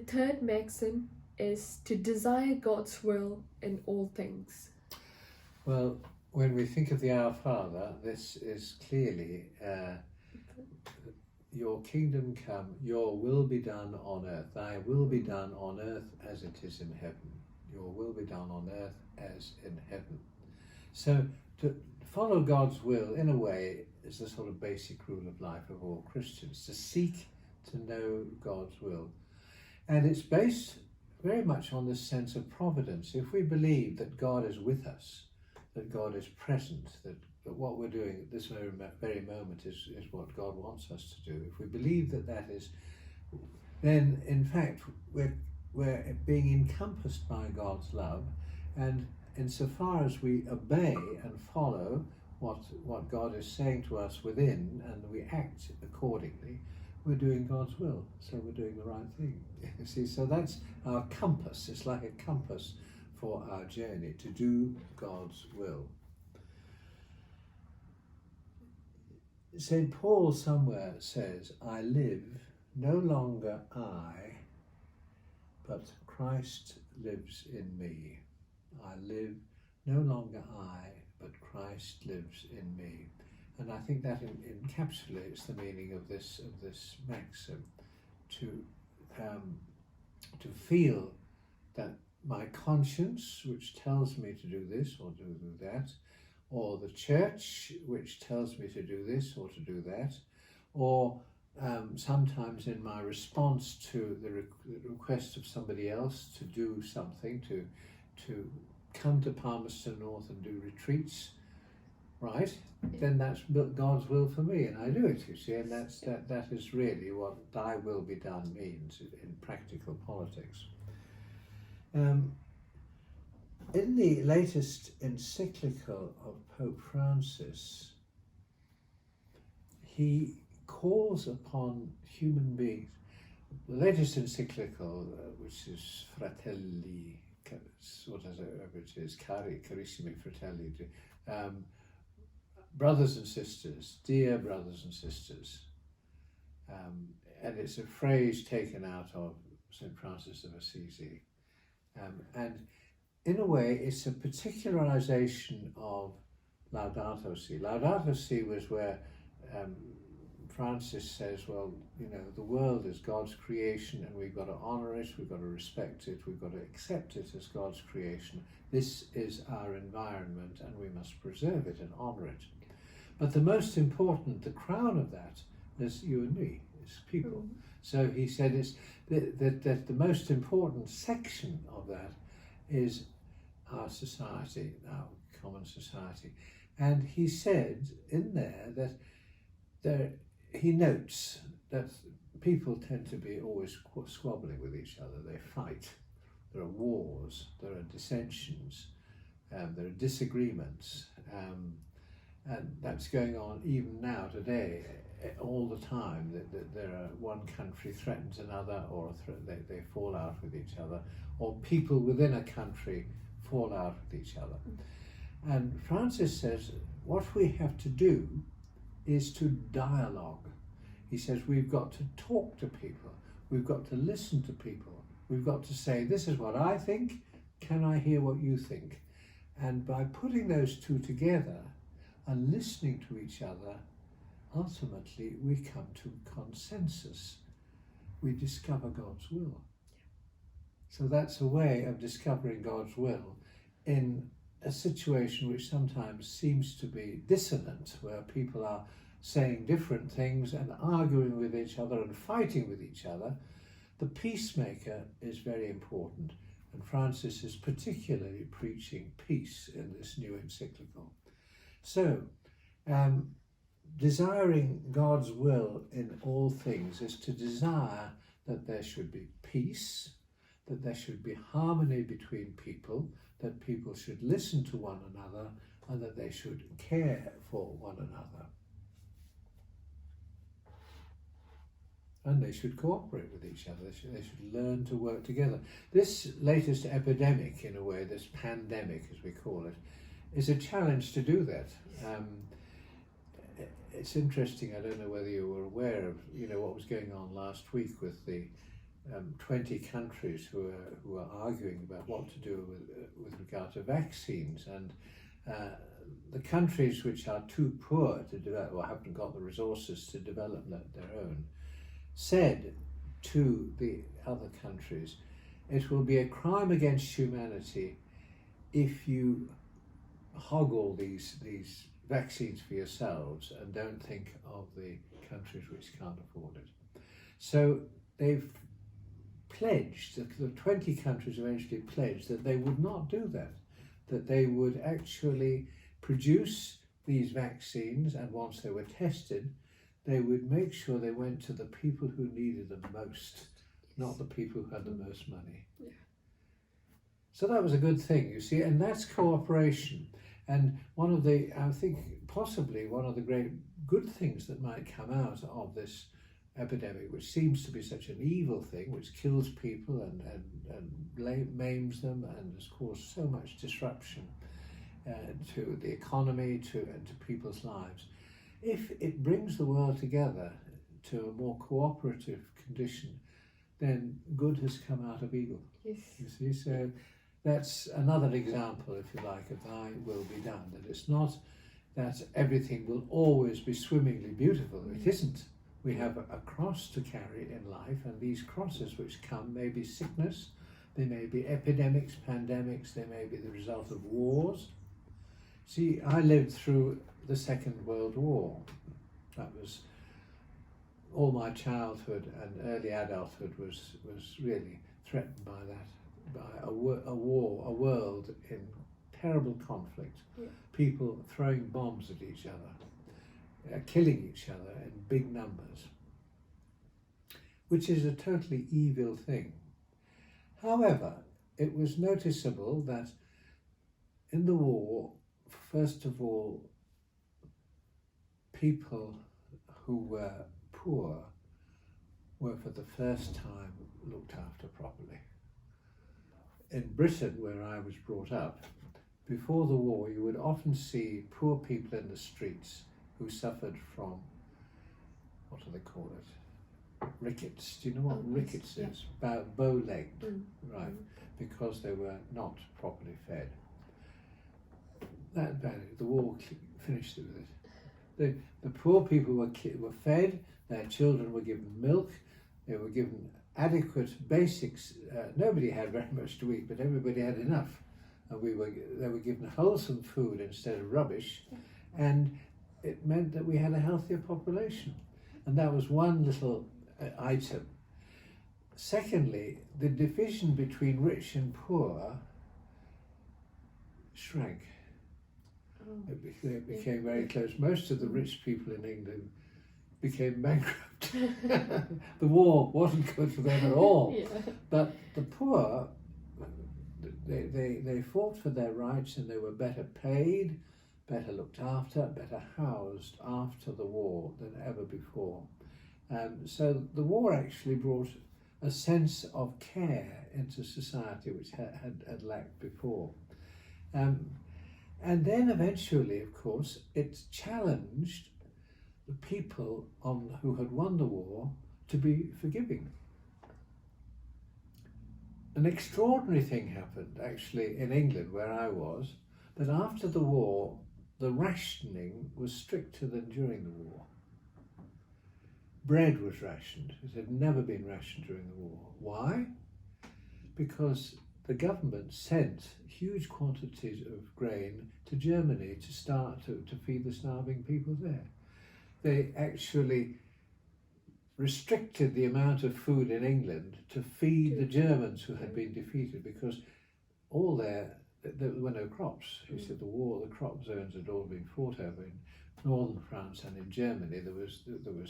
third maxim is to desire God's will in all things. Well, when we think of the Our Father, this is clearly your kingdom come, your will be done on earth. Thy will be done on earth as it is in heaven. Your will be done on earth as in heaven. So to follow God's will, in a way, is the sort of basic rule of life of all Christians, to seek to know God's will. And it's based very much on this sense of providence. If we believe that God is with us, that God is present, that what we're doing at this very moment is what God wants us to do, if we believe that that is, then in fact we're being encompassed by God's love, and insofar as we obey and follow what God is saying to us within, and we act accordingly, we're doing God's will, so we're doing the right thing. You see, so that's our compass. It's like a compass for our journey, to do God's will. St. Paul somewhere says, I live, no longer I, but Christ lives in me. I live, no longer I, but Christ lives in me. And I think that encapsulates the meaning of this maxim, to feel that my conscience, which tells me to do this or to do that, or the church, which tells me to do this or to do that, or sometimes in my response to the request of somebody else to do something, to come to Palmerston North and do retreats, right? Then that's God's will for me, and I do it, you see, and that is really what thy will be done means in practical politics. In the latest encyclical of Pope Francis, he calls upon human beings. The latest encyclical, which is Fratelli, which is Cari, Carissimi Fratelli, brothers and sisters, dear brothers and sisters, and it's a phrase taken out of St. Francis of Assisi, and in a way it's a particularization of Laudato Si. Laudato Si was where Francis says, well, you know, the world is God's creation and we've got to honour it, we've got to respect it, we've got to accept it as God's creation. This is our environment and we must preserve it and honour it. But the most important, the crown of that, is you and me, is people. Mm-hmm. So he said it's that the most important section of that is our society, our common society. And he said in there that he notes that people tend to be always squabbling with each other. They fight. There are wars, there are dissensions, there are disagreements, and that's going on even now today, all the time. That there are one country threatens another, or they fall out with each other, or people within a country fall out with each other. And Francis says what we have to do is to dialogue. He says we've got to talk to people, we've got to listen to people, we've got to say, this is what I think, can I hear what you think? And by putting those two together and listening to each other, ultimately we come to consensus. We discover God's will. So that's a way of discovering God's will in a situation which sometimes seems to be dissonant, where people are saying different things and arguing with each other and fighting with each other. The peacemaker is very important, and Francis is particularly preaching peace in this new encyclical. So, desiring God's will in all things is to desire that there should be peace, that there should be harmony between people, that people should listen to one another, and that they should care for one another. And they should cooperate with each other. They should learn to work together. This latest epidemic, in a way, this pandemic as we call it, is a challenge to do that. It's interesting, I don't know whether you were aware of what was going on last week with the 20 countries who are arguing about what to do with regard to vaccines, and the countries which are too poor to develop or haven't got the resources to develop their own said to the other countries, it will be a crime against humanity if you hog all these vaccines for yourselves and don't think of the countries which can't afford it. So they've pledged, the 20 countries eventually pledged that they would not do that, that they would actually produce these vaccines, and once they were tested, they would make sure they went to the people who needed them most, not the people who had the most money. Yeah. So that was a good thing, you see, and that's cooperation. And one of the, I think possibly one of the great good things that might come out of this epidemic, which seems to be such an evil thing, which kills people and maims them and has caused so much disruption to the economy, and to people's lives. If it brings the world together to a more cooperative condition, then good has come out of evil. Yes. You see, so that's another example, if you like, of thy will be done. That it's not that everything will always be swimmingly beautiful. It isn't. We have a cross to carry in life, and these crosses which come may be sickness, they may be epidemics, pandemics, they may be the result of wars. See, I lived through the Second World War. That was all my childhood, and early adulthood was really threatened by that, by a war, a world in terrible conflict, people throwing bombs at each other, killing each other in big numbers, which is a totally evil thing. However, it was noticeable that in the war, first of all, people who were poor were for the first time looked after properly. In Britain, where I was brought up, before the war, you would often see poor people in the streets who suffered from, what do they call it? Rickets. Do you know what rickets is? Bow-legged, right? Because they were not properly fed. That vanished. The war finished with it. The poor people were fed. Their children were given milk. They were given adequate basics. Nobody had very much to eat, but everybody had enough. And they were given wholesome food instead of rubbish, and it meant that we had a healthier population. And that was one little item. Secondly, the division between rich and poor shrank. It became very close. Most of the rich people in England became bankrupt. The war wasn't good for them at all. But the poor, they fought for their rights, and they were better paid, better looked after, better housed after the war than ever before. So the war actually brought a sense of care into society which had lacked before. And then eventually, of course, it challenged the people who had won the war to be forgiving. An extraordinary thing happened, actually, in England, where I was, that after the war, the rationing was stricter than during the war. Bread was rationed. It had never been rationed during the war. Why? Because the government sent huge quantities of grain to Germany to start to feed the starving people there. They actually restricted the amount of food in England to feed the Germans who had been defeated, because there were no crops. You see, the crop zones had all been fought over in northern France, and in Germany there was the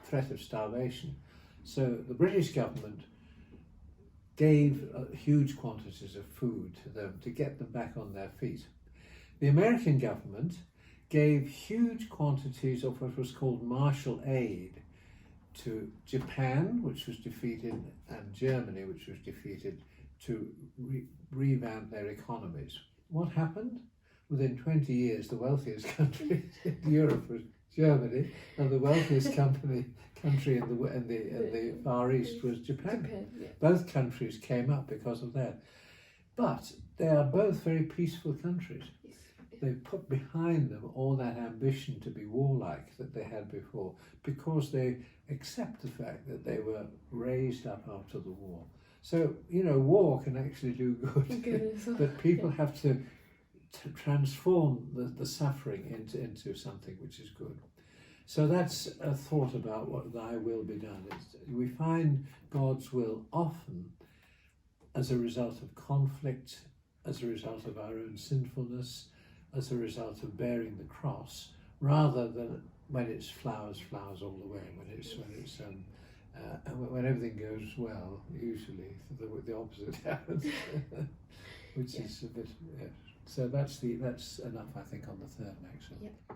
threat of starvation. So the British government gave huge quantities of food to them to get them back on their feet. The American government gave huge quantities of what was called Marshall aid to Japan, which was defeated, and Germany, which was defeated, to revamp their economies. What happened? Within 20 years, the wealthiest country in Europe was Germany, and the wealthiest country in the Far East was Japan. Yeah. Both countries came up because of that. But they are both very peaceful countries. Yes. They've put behind them all that ambition to be warlike that they had before, because they accept the fact that they were raised up after the war. So, war can actually do good, but people have to transform the suffering into something which is good. So that's a thought about what thy will be done. We find God's will often as a result of conflict, as a result of our own sinfulness, as a result of bearing the cross, rather than when it's flowers all the way, when everything goes well. Usually the opposite happens, which is a bit. Yeah. So that's enough, I think, on the third Maxim. Yeah.